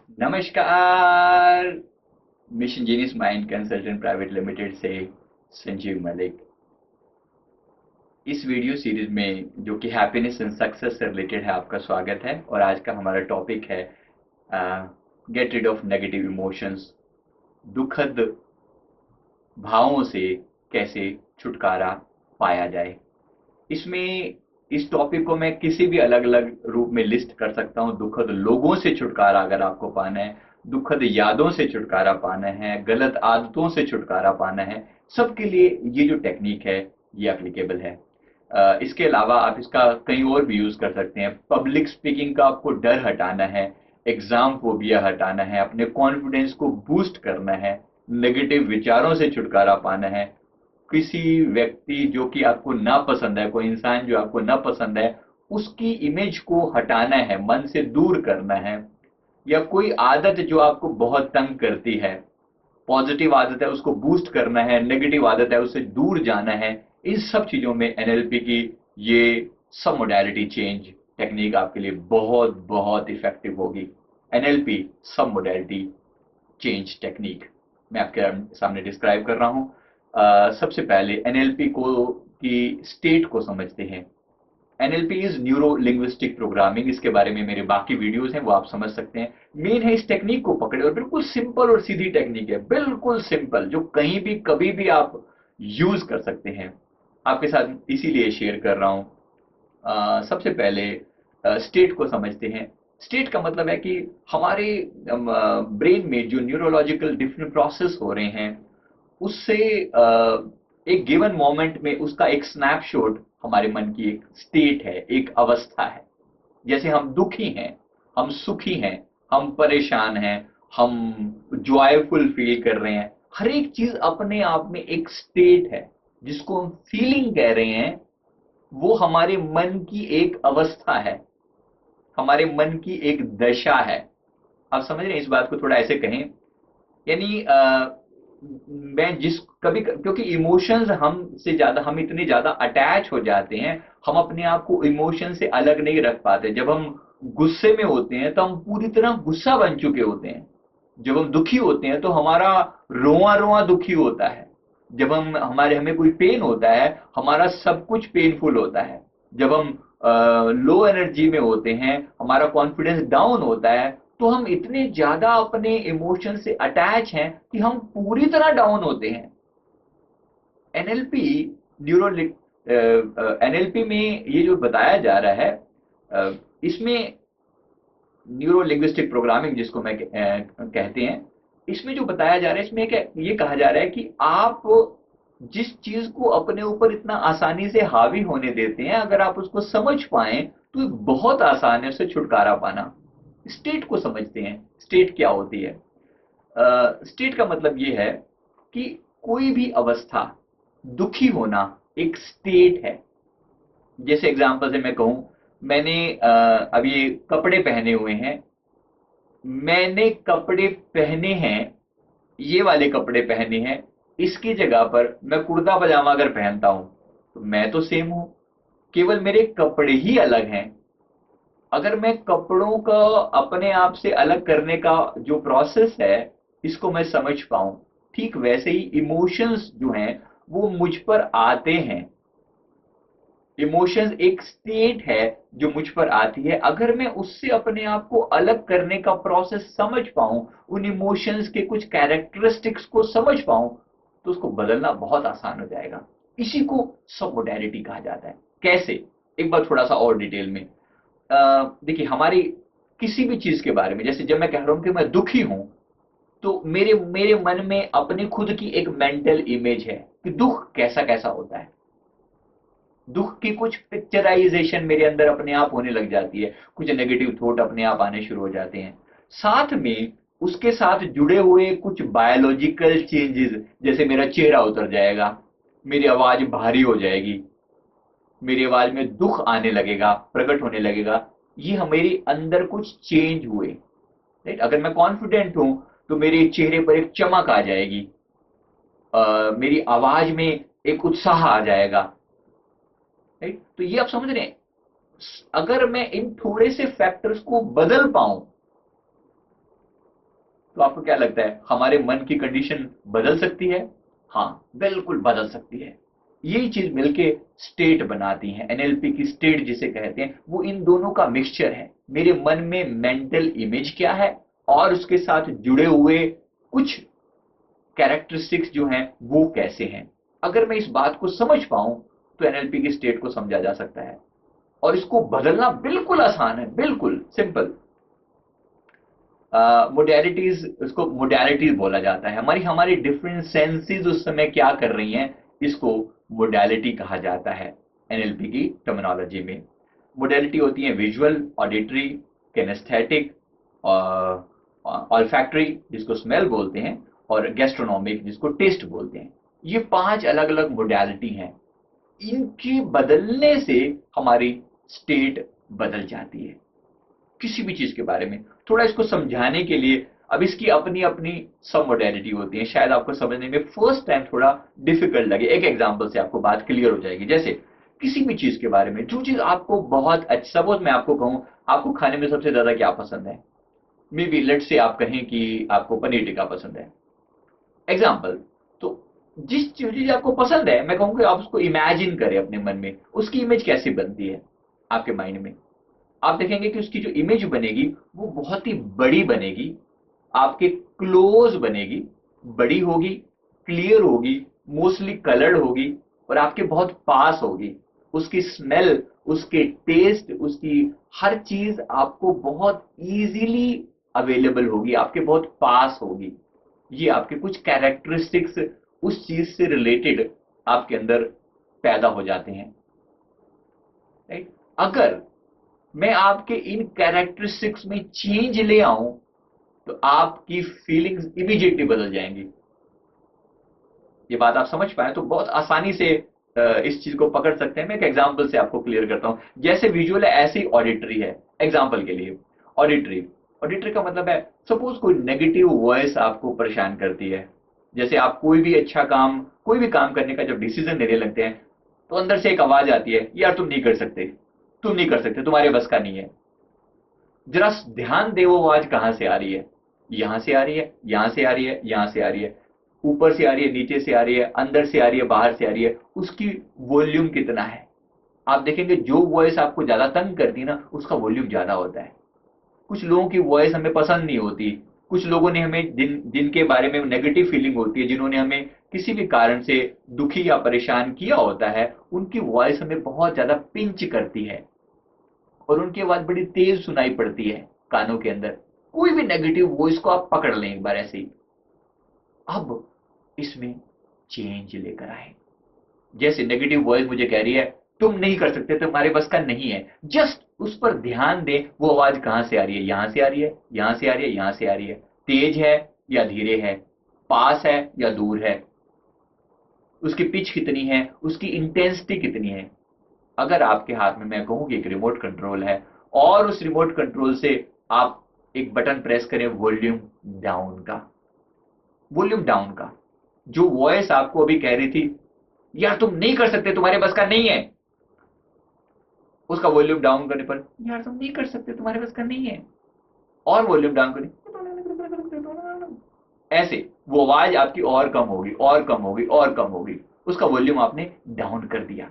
नमस्कार। Mission genius mind consultant private limited से संजीव मलिक। इस वीडियो सीरीज में जो कि हैप्पीनेस एंड सक्सेस से रिलेटेड है, आपका स्वागत है। और आज का हमारा टॉपिक है get rid of negative emotions. दुखद भावों से कैसे छुटकारा पाया जाए। इसमें इस टॉपिक को मैं किसी भी अलग अलग रूप में लिस्ट कर सकता हूँ। दुखद लोगों से छुटकारा अगर आपको पाना है, दुखद यादों से छुटकारा पाना है, गलत आदतों से छुटकारा पाना है, सबके लिए ये जो टेक्निक है ये एप्लीकेबल है। इसके अलावा आप इसका कहीं और भी यूज कर सकते हैं। पब्लिक स्पीकिंग का आपको डर हटाना है, एग्जाम फोबिया हटाना है, अपने कॉन्फिडेंस को बूस्ट करना है, नेगेटिव विचारों से छुटकारा पाना है, किसी व्यक्ति जो कि आपको नापसंद है, कोई इंसान जो आपको नापसंद है, उसकी इमेज को हटाना है, मन से दूर करना है, या कोई आदत जो आपको बहुत तंग करती है, पॉजिटिव आदत है उसको बूस्ट करना है, नेगेटिव आदत है उससे दूर जाना है। इन सब चीजों में एनएलपी की ये सब मोडालिटी चेंज टेक्निक आपके लिए बहुत बहुत इफेक्टिव होगी। एनएलपी सब मोडालिटी चेंज टेक्निक मैं आपके सामने डिस्क्राइब कर रहा हूं। सबसे पहले एनएलपी को की स्टेट को समझते हैं। NLP is neuro linguistic programming. इसके बारे में मेरे बाकी वीडियोस हैं, वो आप समझ सकते हैं। मेन है इस टेक्निक को पकड़े, और बिल्कुल सिंपल और सीधी टेक्निक है, बिल्कुल सिंपल, जो कहीं भी कभी भी आप यूज कर सकते हैं। आपके साथ इसीलिए शेयर कर रहा हूं। सबसे पहले स्टेट को समझते हैं। स्टेट का मतलब है कि हमारे ब्रेन में जो न्यूरोलॉजिकल डिफरेंट प्रोसेस हो रहे हैं, उससे एक गिवन मोमेंट में उसका एक स्नैपशॉट हमारे मन की एक स्टेट है, एक अवस्था है। जैसे हम दुखी हैं, हम सुखी हैं, हम परेशान हैं, हम जॉयफुल फील कर रहे हैं, हर एक चीज अपने आप में एक स्टेट है। जिसको हम फीलिंग कह रहे हैं, वो हमारे मन की एक अवस्था है, हमारे मन की एक दशा है। आप समझ रहे हैं इस बात को? थोड़ा ऐसे कहें, यानी मैं जिस कभी क्योंकि इमोशंस हमसे ज्यादा, हम इतने ज्यादा अटैच हो जाते हैं, हम अपने आप को इमोशन से अलग नहीं रख पाते। जब हम गुस्से में होते हैं तो हम पूरी तरह गुस्सा बन चुके होते हैं। जब हम दुखी होते हैं तो हमारा रोआ रोआ दुखी होता है। जब हमें कोई पेन होता है, हमारा सब कुछ पेनफुल होता है। जब हम लो एनर्जी में होते हैं, हमारा कॉन्फिडेंस डाउन होता है, तो हम इतने ज्यादा अपने इमोशन से अटैच हैं कि हम पूरी तरह डाउन होते हैं। एनएलपी न्यूरो एनएलपी में ये जो बताया जा रहा है, इसमें न्यूरो लिंग्विस्टिक प्रोग्रामिंग जिसको मैं कहते हैं, इसमें जो बताया जा रहा है, इसमें क्या ये कहा जा रहा है कि आप जिस चीज को अपने ऊपर इतना आसानी से हावी होने देते हैं, अगर आप उसको समझ पाए तो बहुत आसान है उससे छुटकारा पाना। स्टेट को समझते हैं। स्टेट क्या होती है? स्टेट का मतलब ये है कि कोई भी अवस्था, दुखी होना एक स्टेट है। जैसे एग्जांपल से मैं कहूं, मैंने अभी कपड़े पहने हुए हैं, मैंने कपड़े पहने हैं, ये वाले कपड़े पहने हैं, इसकी जगह पर मैं कुर्ता पजामा अगर पहनता हूं तो मैं तो सेम हूं, केवल मेरे कपड़े ही अलग हैं। अगर मैं कपड़ों का अपने आप से अलग करने का जो प्रोसेस है, इसको मैं समझ पाऊं, ठीक वैसे ही इमोशंस जो हैं वो मुझ पर आते हैं। इमोशंस एक स्टेट है जो मुझ पर आती है। अगर मैं उससे अपने आप को अलग करने का प्रोसेस समझ पाऊं, उन इमोशंस के कुछ कैरेक्टरिस्टिक्स को समझ पाऊं, तो उसको बदलना बहुत आसान हो जाएगा। इसी को सब मोडालिटी कहा जाता है। कैसे? एक बार थोड़ा सा और डिटेल में देखिए, हमारी किसी भी चीज के बारे में, जैसे जब मैं कह रहा हूं कि मैं दुखी हूं, तो मेरे मेरे मन में अपनी खुद की एक मेंटल इमेज है कि दुख कैसा कैसा होता है। दुख की कुछ पिक्चराइजेशन मेरे अंदर अपने आप होने लग जाती है, कुछ नेगेटिव थॉट अपने आप आने शुरू हो जाते हैं। साथ में उसके साथ जुड़े हुए कुछ बायोलॉजिकल चेंजेस, जैसे मेरा चेहरा उतर जाएगा, मेरी आवाज भारी हो जाएगी, मेरी आवाज में दुख आने लगेगा, प्रकट होने लगेगा। ये मेरे अंदर कुछ चेंज हुए। राइट? अगर मैं कॉन्फिडेंट हूं तो मेरे चेहरे पर एक चमक आ जाएगी, मेरी आवाज में एक उत्साह आ जाएगा। राइट? तो ये आप समझ रहे हैं। अगर मैं इन थोड़े से फैक्टर्स को बदल पाऊं, तो आपको क्या लगता है हमारे मन की कंडीशन बदल सकती है? हाँ, बिल्कुल बदल सकती है। यही चीज मिलके स्टेट बनाती है। एनएलपी की स्टेट जिसे कहते हैं वो इन दोनों का मिक्सचर है। मेरे मन में मेंटल इमेज क्या है और उसके साथ जुड़े हुए कुछ कैरेक्टरिस्टिक्स जो हैं वो कैसे हैं। अगर मैं इस बात को समझ पाऊं तो एनएलपी की स्टेट को समझा जा सकता है और इसको बदलना बिल्कुल आसान है, बिल्कुल सिंपल। मोडैलिटीज, उसको मोडैलिटीज बोला जाता है। हमारी हमारी डिफरेंट सेंसेस उस समय क्या कर रही हैं, इसको मोडैलिटी कहा जाता है एनएलपी की टर्मिनोलॉजी में। मोडैलिटी होती है विजुअल, ऑडिटरी, किनेस्थेटिक, ऑल्फैक्टरी जिसको स्मेल बोलते हैं, और गैस्ट्रोनॉमिक जिसको टेस्ट बोलते हैं। ये 5 अलग अलग मोडैलिटी हैं। इनके बदलने से हमारी स्टेट बदल जाती है किसी भी चीज के बारे में। थोड़ा इसको समझाने के लिए, अब इसकी अपनी अपनी सब मोडेलिटी होती है, शायद आपको समझने में फर्स्ट टाइम थोड़ा डिफिकल्ट लगे। एक एग्जांपल से आपको बात क्लियर हो जाएगी। जैसे किसी भी चीज के बारे में, जो चीज आपको बहुत अच्छा, सपोज मैं आपको कहूं आपको खाने में सबसे ज्यादा क्या पसंद है, मे बी लेट से आप कहें कि आपको पनीर टिक्का पसंद है, एग्जाम्पल। तो जिस चीज आपको पसंद है, मैं कहूंगा आप उसको इमेजिन करें अपने मन में, उसकी इमेज कैसी बनती है आपके माइंड में। आप देखेंगे कि उसकी जो इमेज बनेगी वो बहुत ही बड़ी बनेगी, आपके क्लोज बनेगी, बड़ी होगी, क्लियर होगी, मोस्टली कलर्ड होगी और आपके बहुत पास होगी। उसकी स्मेल, उसके टेस्ट, उसकी हर चीज आपको बहुत इजीली अवेलेबल होगी, आपके बहुत पास होगी। ये आपके कुछ कैरेक्टरिस्टिक्स उस चीज से रिलेटेड आपके अंदर पैदा हो जाते हैं, राइट। अगर मैं आपके इन कैरेक्टरिस्टिक्स में चेंज ले आऊं तो आपकी फीलिंग्स इमीडिएटली बदल जाएंगी। ये बात आप समझ पाए तो बहुत आसानी से इस चीज को पकड़ सकते हैं। मैं एक एग्जांपल से आपको क्लियर करता हूं। जैसे विजुअल है ऐसे ही ऑडिटरी है। एग्जांपल के लिए ऑडिटरी, ऑडिटरी का मतलब है सपोज कोई नेगेटिव वॉइस आपको परेशान करती है। जैसे आप कोई भी अच्छा काम, कोई भी काम करने का जब डिसीजन लेने लगते हैं तो अंदर से एक आवाज आती है, यार तुम नहीं कर सकते, तुम नहीं कर सकते, तुम्हारे बस का नहीं है। जरा ध्यान दे वो आवाज कहां से आ रही है। यहां से आ रही है, यहां से आ रही है, यहां से आ रही है, ऊपर से आ रही है, नीचे से आ रही है, अंदर से आ रही है, बाहर से आ रही है, उसकी वॉल्यूम कितना है। आप देखेंगे जो वॉइस आपको ज्यादा तंग करती है ना उसका वॉल्यूम ज्यादा होता है। कुछ लोगों की वॉइस हमें पसंद नहीं होती। कुछ लोगों ने हमें जिनके बारे में नेगेटिव फीलिंग होती है, जिन्होंने हमें किसी भी कारण से दुखी या परेशान किया होता है, उनकी वॉइस हमें बहुत ज्यादा पिंच करती है और उनकी आवाज बड़ी तेज सुनाई पड़ती है कानों के अंदर। कोई भी नेगेटिव वॉइस को आप पकड़ लें एक बार ऐसे ही। अब इसमें चेंज लेकर आए। जैसे नेगेटिव वॉइस मुझे कह रही है तुम नहीं कर सकते, तुम्हारे बस का नहीं है, जस्ट उस पर ध्यान दें वो आवाज कहां से आ रही है। यहां से आ रही है, यहां से आ रही है, यहां से आ रही है, तेज है या धीरे है, पास है या दूर है, उसकी पिच कितनी है, उसकी इंटेंसिटी कितनी है। अगर आपके हाथ में मैं कहूं कि एक रिमोट कंट्रोल है और उस रिमोट कंट्रोल से आप एक बटन प्रेस करें वॉल्यूम डाउन का, वॉल्यूम डाउन का, जो वॉइस आपको अभी कह रही थी यार तुम नहीं कर सकते, तुम्हारे बस का नहीं है, उसका वॉल्यूम डाउन करने पर यार तुम नहीं कर सकते, तुम्हारे बस का नहीं है, और वॉल्यूम डाउन करें, ऐसे वो आवाज आपकी और कम होगी और कम होगी और कम होगी। उसका वॉल्यूम आपने डाउन कर दिया।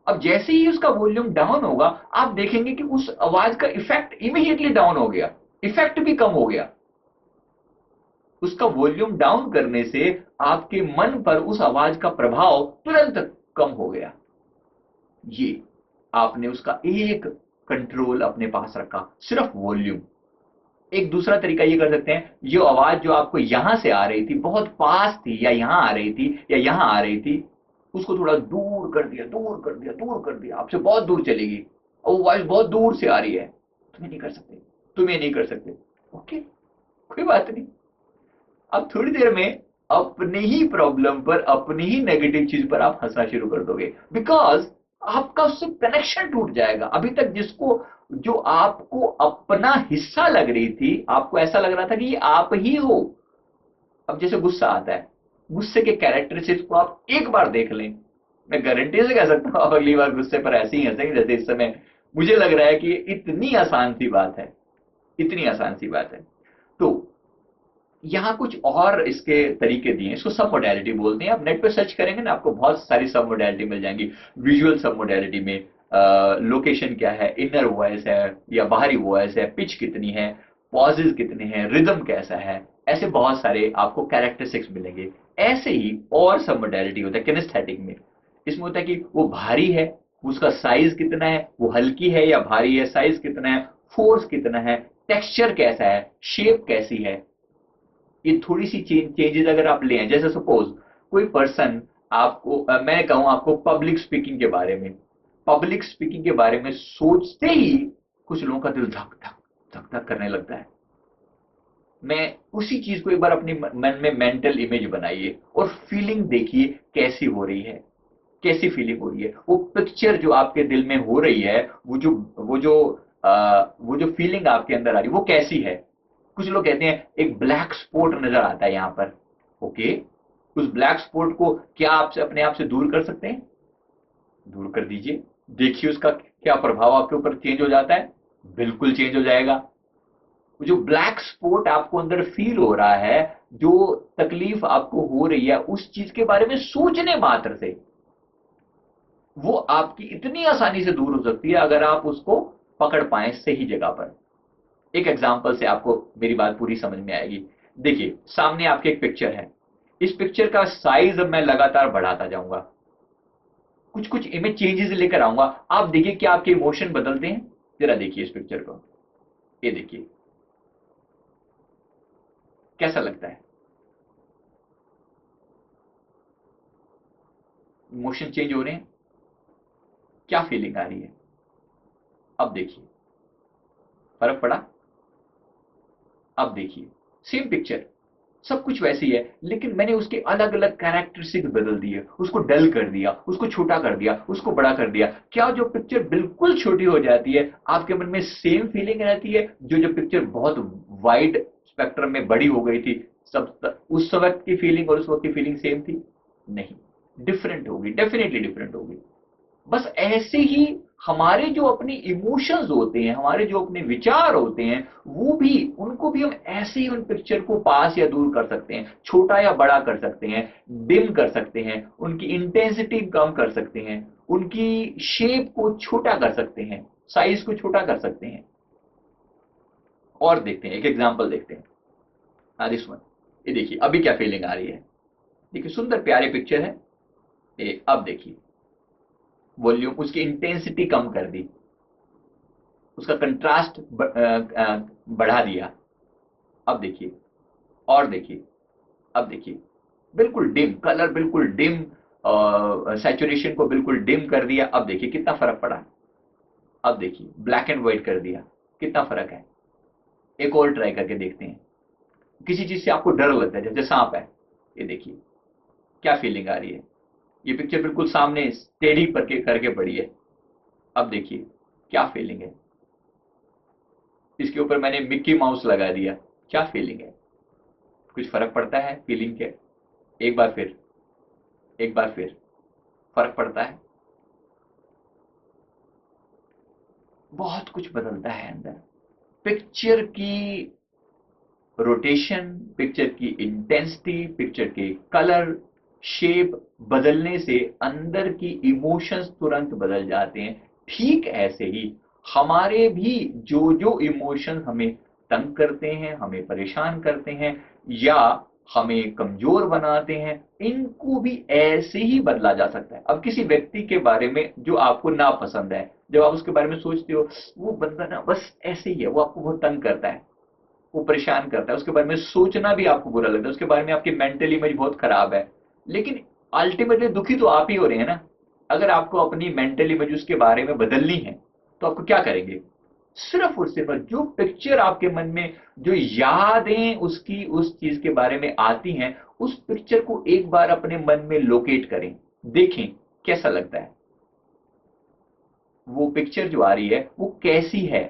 अब जैसे ही उसका वॉल्यूम डाउन होगा आप देखेंगे कि उस आवाज का इफेक्ट इमीडिएटली डाउन हो गया, इफेक्ट भी कम हो गया। उसका वॉल्यूम डाउन करने से आपके मन पर उस आवाज का प्रभाव तुरंत कम हो गया। ये आपने उसका एक कंट्रोल अपने पास रखा, सिर्फ वॉल्यूम। एक दूसरा तरीका ये कर सकते हैं, ये आवाज जो आपको यहां से आ रही थी, बहुत पास थी, या यहां आ रही थी या यहां आ रही थी, उसको थोड़ा दूर कर दिया, दूर कर दिया, दूर कर दिया, आपसे बहुत दूर चलेगी और वो वॉइस बहुत दूर से आ रही है, तुम्हें नहीं कर सकते, तुम ये नहीं कर सकते। ओके, कोई बात नहीं। अब थोड़ी देर में अपने ही प्रॉब्लम पर, अपनी ही नेगेटिव चीज पर आप हंसना शुरू कर दोगे, बिकॉज आपका उससे कनेक्शन टूट जाएगा। अभी तक जिसको, जो आपको अपना हिस्सा लग रही थी, आपको ऐसा लग रहा था कि ये आप ही हो। अब जैसे गुस्सा आता है, गुस्से के कैरेक्टरिस्टिक्स को आप एक बार देख लें, मैं गारंटी से कह सकता हूं आप अगली बार गुस्से पर ऐसे ही हंसेंगे जैसे इस समय मुझे लग रहा है कि ये इतनी आसान सी बात है, इतनी आसान सी बात है। तो यहाँ कुछ और इसके तरीके दिए हैं, इसको सब मोडेलिटी बोलते हैं। आप नेट पे सर्च करेंगे ना, आपको बहुत सारी सब मोडेलिटी मिल जाएंगी। विजुअल सब मोडेलिटी में लोकेशन क्या है, इनर वॉइस है या बाहरी वॉइस है, पिच कितनी है, पॉजेज कितने हैं, रिदम कैसा है, ऐसे बहुत सारे आपको कैरेक्टरिस्टिक्स मिलेंगे। ऐसे ही और सब मोडेलिटी होता है किनेस्थेटिक में। इसमें होता है कि वो भारी है, उसका साइज कितना है, वो हल्की है या भारी है, साइज कितना है, फोर्स कितना है, टेक्सचर कैसा है, शेप कैसी है। ये थोड़ी सी चेंजेस अगर आप ले आए, जैसे सपोज कोई पर्सन आपको मैं कहूं आपको पब्लिक स्पीकिंग के बारे में, पब्लिक स्पीकिंग के बारे में सोचते ही कुछ लोगों का दिल धक धक धक धक करने लगता है। मैं उसी चीज को एक बार अपने मन में मेंटल इमेज बनाइए और फीलिंग देखिए कैसी हो रही है, कैसी फीलिंग हो रही है। वो पिक्चर जो आपके दिल में हो रही है, वो जो फीलिंग आपके अंदर आ रही है वो कैसी है। कुछ लोग कहते हैं एक ब्लैक स्पॉट नजर आता है यहाँ पर। ओके, उस ब्लैक स्पॉट को क्या आप अपने आप से दूर कर सकते हैं? दूर कर दीजिए, देखिए उसका क्या प्रभाव आपके ऊपर चेंज हो जाता है। बिल्कुल चेंज हो जाएगा। जो ब्लैक स्पॉट आपको अंदर फील हो रहा है, जो तकलीफ आपको हो रही है उस चीज के बारे में सोचने मात्र से, वो आपकी इतनी आसानी से दूर हो सकती है अगर आप उसको पकड़ पाए सही जगह पर। एक एग्जांपल से आपको मेरी बात पूरी समझ में आएगी। देखिए सामने आपके एक पिक्चर है, इस पिक्चर का साइज अब मैं लगातार बढ़ाता जाऊंगा, कुछ कुछ इमेज चेंजेस लेकर आऊंगा। आप देखिए क्या आपके इमोशन बदलते हैं। जरा देखिए इस पिक्चर को, ये देखिए कैसा लगता है, इमोशन चेंज हो रहे हैं, क्या फीलिंग आ रही है। अब देखिए फर्क पड़ा। अब देखिए सेम पिक्चर, सब कुछ वैसी है, लेकिन मैंने उसके अलग अलग कैरेक्टरिस्टिक बदल दिए, उसको डल कर दिया, उसको छोटा कर दिया, उसको बड़ा कर दिया। क्या जो पिक्चर बिल्कुल छोटी हो जाती है आपके मन में सेम फीलिंग रहती है जो पिक्चर बहुत वाइड स्पेक्ट्रम में बड़ी हो गई थी? सब उस वक्त की फीलिंग और उस वक्त की फीलिंग सेम थी? नहीं, डिफरेंट होगी, डेफिनेटली डिफरेंट होगी। बस ऐसे ही हमारे जो अपने इमोशंस होते हैं, हमारे जो अपने विचार होते हैं, वो भी, उनको भी हम ऐसे ही उन पिक्चर को पास या दूर कर सकते हैं, छोटा या बड़ा कर सकते हैं, डिम कर सकते हैं, उनकी इंटेंसिटी कम कर सकते हैं, उनकी शेप को छोटा कर सकते हैं, साइज को छोटा कर सकते हैं। और देखते हैं, एक एग्जांपल देखते हैं। हाँ दिस वन, ये देखिए अभी क्या फीलिंग आ रही है। देखिए सुंदर प्यारे पिक्चर है। ये अब देखिए वॉल्यूम, उसकी इंटेंसिटी कम कर दी, उसका कंट्रास्ट बढ़ा दिया। अब देखिए, और देखिए, अब देखिए बिल्कुल डिम कलर, बिल्कुल डिम सैचुरेशन को बिल्कुल डिम कर दिया। अब देखिए कितना फर्क पड़ा। अब देखिए ब्लैक एंड व्हाइट कर दिया, कितना फर्क है। एक और ट्राई करके देखते हैं। किसी चीज से आपको डर लगता है, जैसे सांप है, ये देखिए क्या फीलिंग आ रही है। ये पिक्चर बिल्कुल सामने स्टेडी करके पड़ी है। अब देखिए क्या फीलिंग है। इसके ऊपर मैंने मिक्की माउस लगा दिया, क्या फीलिंग है। कुछ फर्क पड़ता है फीलिंग के? एक बार फिर, एक बार फिर फर्क पड़ता है। बहुत कुछ बदलता है अंदर। पिक्चर की रोटेशन, पिक्चर की इंटेंसिटी, पिक्चर के कलर, शेप बदलने से अंदर की इमोशंस तुरंत बदल जाते हैं। ठीक ऐसे ही हमारे भी जो जो इमोशन हमें तंग करते हैं, हमें परेशान करते हैं या हमें कमजोर बनाते हैं, इनको भी ऐसे ही बदला जा सकता है। अब किसी व्यक्ति के बारे में जो आपको ना पसंद है, जब आप उसके बारे में सोचते हो, वो बंदा ना बस ऐसे ही है, वो आपको बहुत तंग करता है, वो परेशान करता है, उसके बारे में सोचना भी आपको बुरा लगता है, उसके बारे में आपकी मेंटल इमेज बहुत खराब है। लेकिन अल्टीमेटली दुखी तो आप ही हो रहे हैं ना। अगर आपको अपनी मेंटल इमेज उसके बारे में बदलनी है तो आपको क्या करेंगे? सिर्फ और सिर्फ जो पिक्चर आपके मन में, जो यादें उसकी उस चीज के बारे में आती हैं, उस पिक्चर को एक बार अपने मन में लोकेट करें, देखें कैसा लगता है। वो पिक्चर जो आ रही है वो कैसी है,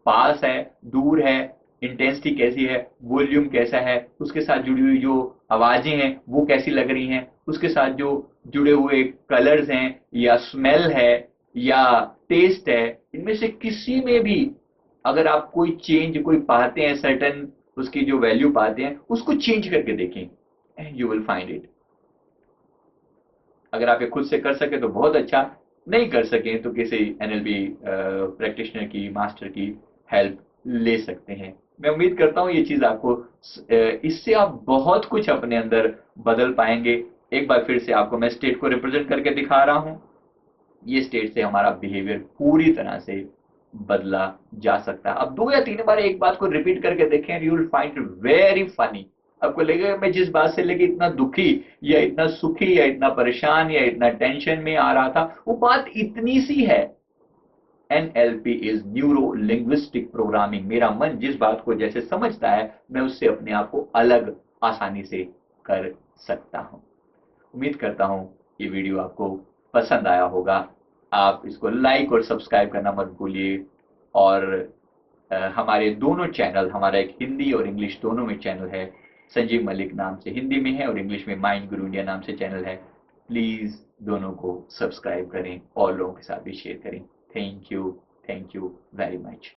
पास है, दूर है, इंटेंसिटी कैसी है, वॉल्यूम कैसा है, उसके साथ जुड़ी हुई जो आवाजें हैं वो कैसी लग रही हैं, उसके साथ जो जुड़े हुए कलर्स हैं या स्मेल है या टेस्ट है, इनमें से किसी में भी अगर आप कोई चेंज कोई पाते हैं, सर्टन उसकी जो वैल्यू पाते हैं उसको चेंज करके देखें and you will find it. अगर आप ये खुद से कर सके तो बहुत अच्छा, नहीं कर सके तो किसी एनएलपी प्रैक्टिशनर की, मास्टर की हेल्प ले सकते हैं। मैं उम्मीद करता हूँ ये चीज आपको इससे आप बहुत कुछ अपने अंदर बदल पाएंगे। एक बार फिर से आपको मैं स्टेट को रिप्रेजेंट करके दिखा रहा हूँ। ये स्टेट से हमारा बिहेवियर पूरी तरह से बदला जा सकता है। अब 2 या 3 बार एक बात को रिपीट करके देखें, you will find it very funny. आपको लगेगा मैं जिस बात से लेके इतना दुखी या इतना सुखी या इतना परेशान या इतना टेंशन में आ रहा था, वो बात इतनी सी है। NLP is neuro linguistic programming. मेरा मन जिस बात को जैसे समझता है, मैं उससे अपने आप को अलग आसानी से कर सकता हूं। उम्मीद करता हूं ये वीडियो आपको पसंद आया होगा। आप इसको लाइक और सब्सक्राइब करना मत भूलिए। और हमारे दोनों चैनल, हमारा एक हिंदी और इंग्लिश दोनों में चैनल है, संजीव मलिक नाम से हिंदी में है और इंग्लिश में माइंड गुरु इंडिया नाम से चैनल है। प्लीज दोनों को सब्सक्राइब करें और लोगों के साथ भी शेयर करें। Thank you very much.